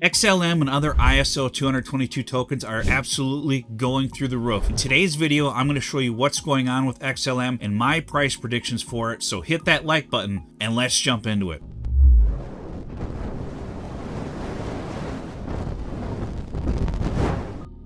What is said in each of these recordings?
XLM and other ISO 222 tokens are absolutely going through the roof. In today's video, I'm going to show you what's going on with XLM and my price predictions for it. So hit that like button and let's jump into it.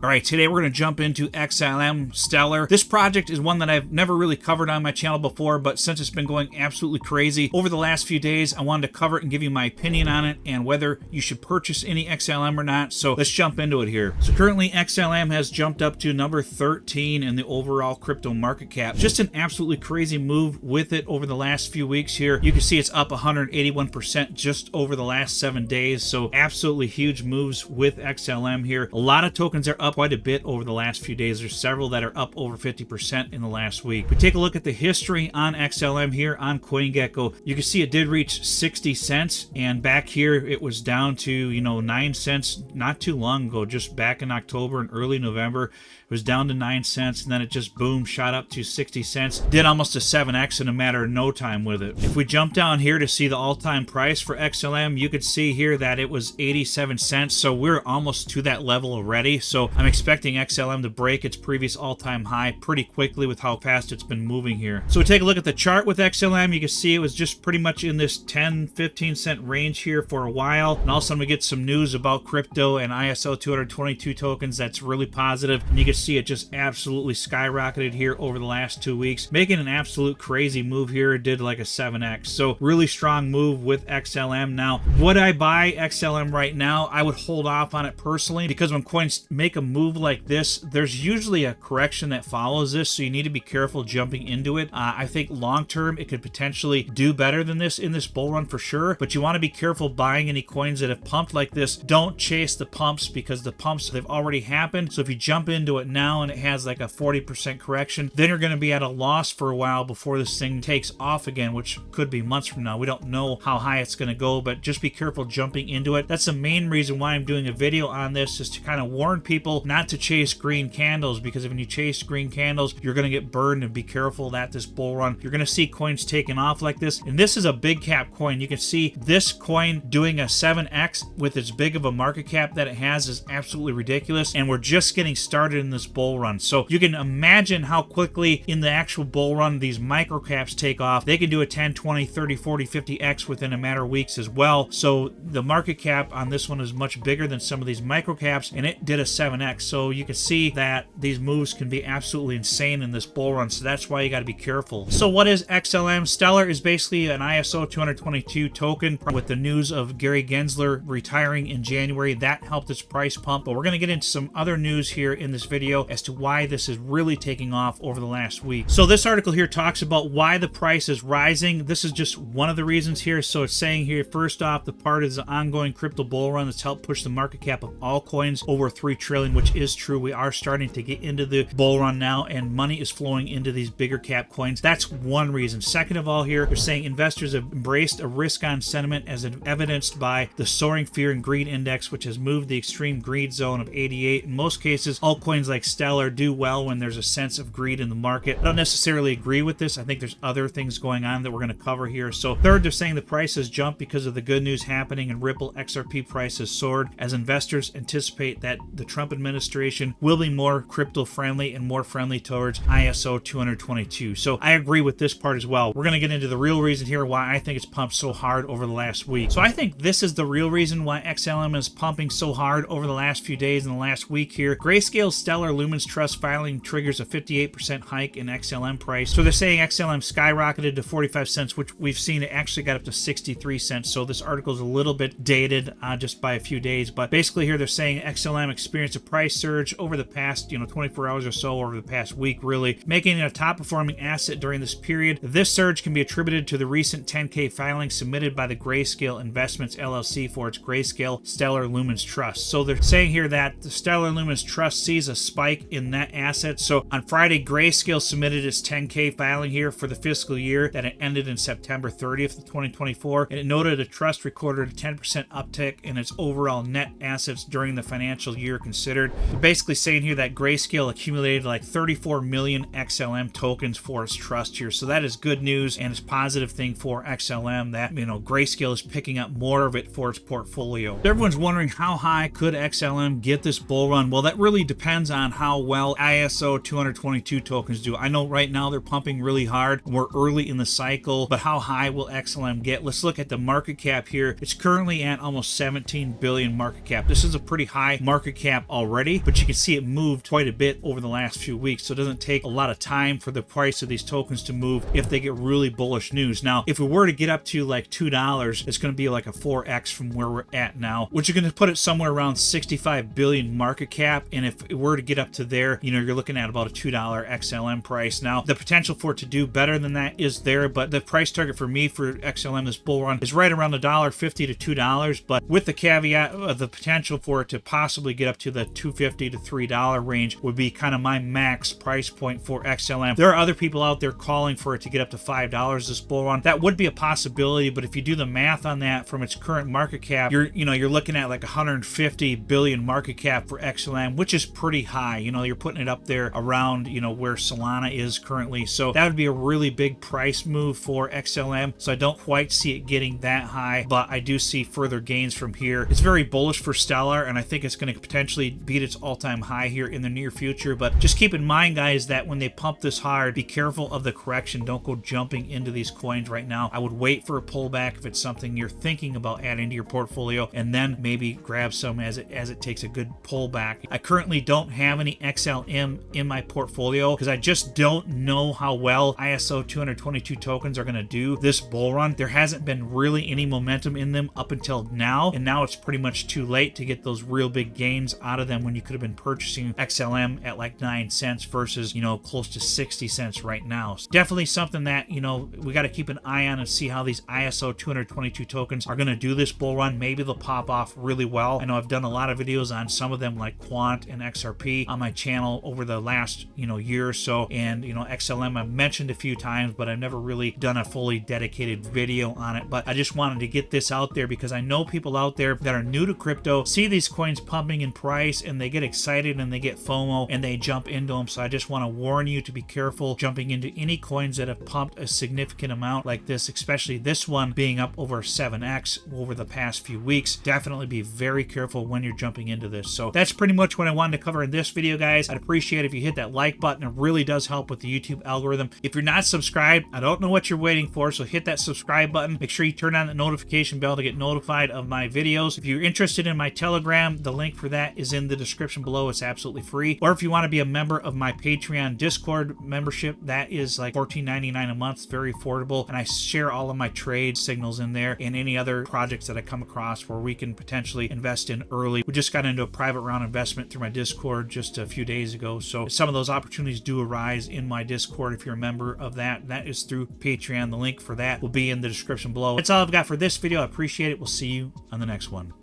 All right, today we're going to jump into XLM Stellar. This project is one that I've never really covered on my channel before, but since it's been going absolutely crazy over the last few days, I wanted to cover it and give you my opinion on it and whether you should purchase any XLM or not. So let's jump into it here. So currently XLM has jumped up to number 13 in the overall crypto market cap. Just an absolutely crazy move with it over the last few weeks here. You can see it's up 181% just over the last 7 days. So absolutely huge moves with XLM here. A lot of tokens are up quite a bit over the last few days. There's several that are up over 50% in the last week. We take a look at the history on XLM here on CoinGecko. You can see it did reach 60 cents, and back here it was down to 9 cents not too long ago, just back in October and early November. It was down to 9 cents, and then it just boom shot up to 60 cents. Did almost a 7x in a matter of no time with it. If we jump down here to see the all-time price for XLM, you could see here that it was 87 cents. So we're almost to that level already. So I'm expecting XLM to break its previous all-time high pretty quickly with how fast it's been moving here. So we take a look at the chart with XLM. You can see it was just pretty much in this 10-15 cent range here for a while. And all of a sudden we get some news about crypto and ISO 222 tokens that's really positive. And you can see it just absolutely skyrocketed here over the last 2 weeks, making an absolute crazy move here. It did like a 7x. So really strong move with XLM. Now, would I buy XLM right now? I would hold off on it personally, because when coins make a move like this, there's usually a correction that follows this, so you need to be careful jumping into it. I think long term it could potentially do better than this in this bull run for sure, but you want to be careful buying any coins that have pumped like this. Don't chase the pumps, because the pumps, they've already happened. So if you jump into it now and it has like a 40% correction, then you're going to be at a loss for a while before this thing takes off again, which could be months from now. We don't know how high it's going to go, but just be careful jumping into it. That's the main reason why I'm doing a video on this, is to kind of warn people not to chase green candles, because when you chase green candles, you're going to get burned. And be careful that this bull run, you're going to see coins taking off like this. And this is a big cap coin. You can see this coin doing a 7x with as big of a market cap that it has is absolutely ridiculous. And we're just getting started in this bull run. So you can imagine how quickly in the actual bull run these micro caps take off. They can do a 10, 20, 30, 40, 50x within a matter of weeks as well. So the market cap on this one is much bigger than some of these micro caps, and it did a 7x. So you can see that these moves can be absolutely insane in this bull run. So that's why you got to be careful. So what is XLM? Stellar is basically an ISO 222 token. With the news of Gary Gensler retiring in January, that helped its price pump. But we're going to get into some other news here in this video as to why this is really taking off over the last week. So this article here talks about why the price is rising. This is just one of the reasons here. So it's saying here, first off, the part is the ongoing crypto bull run that's helped push the market cap of all coins over 3 trillion, which is true. We are starting to get into the bull run now, and money is flowing into these bigger cap coins. That's one reason. Second of all here, they're saying investors have embraced a risk-on sentiment as evidenced by the soaring fear and greed index, which has moved the extreme greed zone of 88. In most cases, altcoins like Stellar do well when there's a sense of greed in the market. I don't necessarily agree with this. I think there's other things going on that we're going to cover here. So third, they're saying the price has jumped because of the good news happening, and Ripple XRP price has soared as investors anticipate that the Trump administration will be more crypto friendly and more friendly towards ISO 222. So I agree with this part as well. We're going to get into the real reason here why I think it's pumped so hard over the last week. So I think this is the real reason why XLM is pumping so hard over the last few days and the last week here. Grayscale's Stellar Lumens Trust filing triggers a 58% hike in XLM price. So they're saying XLM skyrocketed to 45 cents, which we've seen it actually got up to 63 cents. So this article is a little bit dated just by a few days. But basically here they're saying XLM experienced a price surge over the past 24 hours or so, over the past week really, making it a top performing asset during this period. This surge can be attributed to the recent 10K filing submitted by the Grayscale Investments LLC for its Grayscale Stellar Lumens Trust. So they're saying here that the Stellar Lumens Trust sees a spike in net assets. So on Friday, Grayscale submitted its 10K filing here for the fiscal year that it ended in September 30th of 2024, and it noted the trust recorded a 10% uptick in its overall net assets during the financial year considered. considered. They're basically saying here that Grayscale accumulated like 34 million XLM tokens for its trust here. So that is good news, and it's a positive thing for XLM that, you know, Grayscale is picking up more of it for its portfolio. Everyone's wondering how high could XLM get this bull run? Well, that really depends on how well ISO 222 tokens do. I know right now they're pumping really hard. We're early in the cycle, but how high will XLM get? Let's look at the market cap here. It's currently at almost 17 billion market cap. This is a pretty high market cap already, but you can see it moved quite a bit over the last few weeks, so it doesn't take a lot of time for the price of these tokens to move if they get really bullish news. Now, if we were to get up to like $2, it's going to be like a 4x from where we're at now, which is going to put it somewhere around 65 billion market cap. And if it were to get up to there, you know, you're looking at about a $2 XLM price. Now, the potential for it to do better than that is there, but the price target for me for XLM this bull run is right around $1.50 to $2, but with the caveat of the potential for it to possibly get up to the $2.50 to $3 range would be kind of my max price point for XLM. There are other people out there calling for it to get up to $5 this bull run. That would be a possibility, but if you do the math on that from its current market cap, you're looking at like 150 billion market cap for XLM, which is pretty high. You know, you're putting it up there around, you know, where Solana is currently. So that would be a really big price move for XLM. So I don't quite see it getting that high, but I do see further gains from here. It's very bullish for Stellar, and I think it's going to potentially beat its all-time high here in the near future. But just keep in mind, guys, that when they pump this hard, be careful of the correction. Don't go jumping into these coins right now. I would wait for a pullback if it's something you're thinking about adding to your portfolio, and then maybe grab some as it takes a good pullback. I currently don't have any XLM in my portfolio because I just don't know how well ISO 222 tokens are going to do this bull run. There hasn't been really any momentum in them up until now, and now it's pretty much too late to get those real big gains out of them when you could have been purchasing XLM at like 9 cents versus, you know, close to 60 cents right now. So definitely something that, you know, we got to keep an eye on and see how these ISO 222 tokens are going to do this bull run. Maybe they'll pop off really well. I know I've done a lot of videos on some of them like Quant and XRP on my channel over the last, you know, year or so, and, you know, XLM I've mentioned a few times, but I've never really done a fully dedicated video on it. But I just wanted to get this out there because I know people out there that are new to crypto see these coins pumping in price and they get excited and they get FOMO and they jump into them. So I just want to warn you to be careful jumping into any coins that have pumped a significant amount like this, especially this one being up over 7x over the past few weeks. Definitely be very careful when you're jumping into this. So that's pretty much what I wanted to cover in this video, guys. I'd appreciate if you hit that like button. It really does help with the YouTube algorithm. If you're not subscribed, I don't know what you're waiting for, so hit that subscribe button. Make sure you turn on the notification bell to get notified of my videos. If you're interested in my Telegram, the link for that is in the description below. It's absolutely free. Or if you want to be a member of my Patreon Discord membership, that is like $14.99 a month. It's very affordable, and I share all of my trade signals in there and any other projects that I come across where we can potentially invest in early. We just got into a private round investment through my Discord just a few days ago, so some of those opportunities do arise in my Discord. If you're a member of that is through Patreon. The link for that will be in the description below. That's all I've got for this video. I appreciate it. We'll see you on the next one.